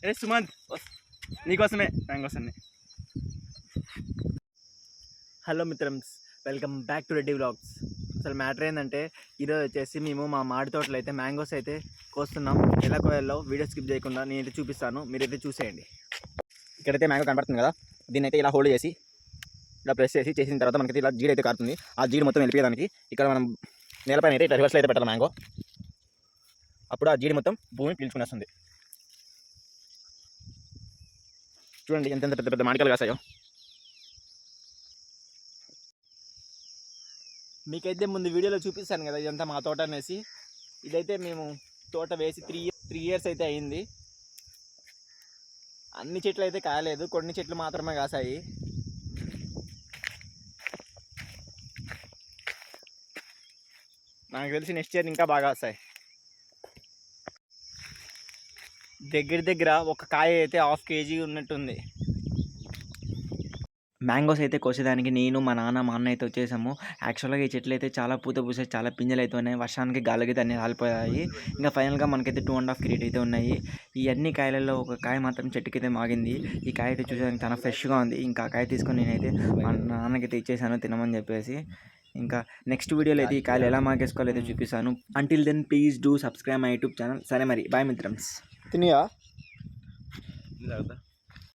ఏ సుమంత్ నీకోసమే మ్యాంగోస్ అన్ని. హలో మిత్రమ్స్, welcome back to Reddy vlogs. అసలు మ్యాటర్ ఏంటంటే ఈరోజు వచ్చేసి మేము మా మాడి తోటలో అయితే మ్యాంగోస్ అయితే కోస్తున్నాం. ఎలా కోయాలో వీడియో స్కిప్ చేయకుండా నేనైతే చూపిస్తాను, మీరైతే చూసేయండి. ఇక్కడైతే మ్యాంగో కనబడుతుంది కదా, దీన్ని అయితే ఇలా హోల్డ్ చేసి ఇలా ప్రెస్ చేసిన తర్వాత మనకి ఇలా జీడి అయితే కారుతుంది. ఆ జీడి మొత్తం వెళ్ళిపోయేదానికి ఇక్కడ మనం నేలపైన అయితే ఇట్లా రివర్స్లో అయితే పెట్టాలి మ్యాంగో. అప్పుడు ఆ జీడి మొత్తం భూమి పీల్చుకునేస్తుంది. చూడండి ఎంత పెద్ద పెద్ద మామిడికాయలు కాసాయో. మీకైతే ముందు వీడియోలో చూపిస్తాను కదా ఇదంతా మా తోట అనేసి. ఇదైతే మేము తోట వేసి 3 ఇయర్స్ అయితే అయింది. అన్ని చెట్లు అయితే కాయలేదు, కొన్ని చెట్లు మాత్రమే కాసాయి. నాకు తెలిసి నెక్స్ట్ ఇయర్ ఇంకా బాగా వస్తాయి. దగ్గర ఒక కాయ అయితే 1/2 kg ఉన్నట్టుంది. మ్యాంగోస్ అయితే కోసేదానికి నేను మా అన్న అయితే వచ్చేసాము. యాక్చువల్గా ఈ చెట్లు అయితే చాలా పూత పూసాయి, చాలా పింజలు అయితే ఉన్నాయి. వర్షానికి గాలికి అన్నీ రాలిపోయాయి. ఇంకా ఫైనల్గా మనకైతే 2.5 kg అయితే ఉన్నాయి. ఈ అన్ని కాయలలో ఒక కాయ మాత్రం చెట్టుకి అయితే మాగింది. ఈ కాయ అయితే చూసేదానికి చాలా ఫ్రెష్గా ఉంది. ఇంకా ఆ కాయ తీసుకొని నేనైతే మా నాన్నకైతే ఇచ్చేసాను తినమని చెప్పేసి. ఇంకా నెక్స్ట్ వీడియోలో అయితే ఈ కాయలు ఎలా మాగేసుకోవాలో అయితే చూపిస్తాను. Until then please do subscribe my YouTube channel. సరే మరి బాయ్ మిత్రమ్స్. తినియా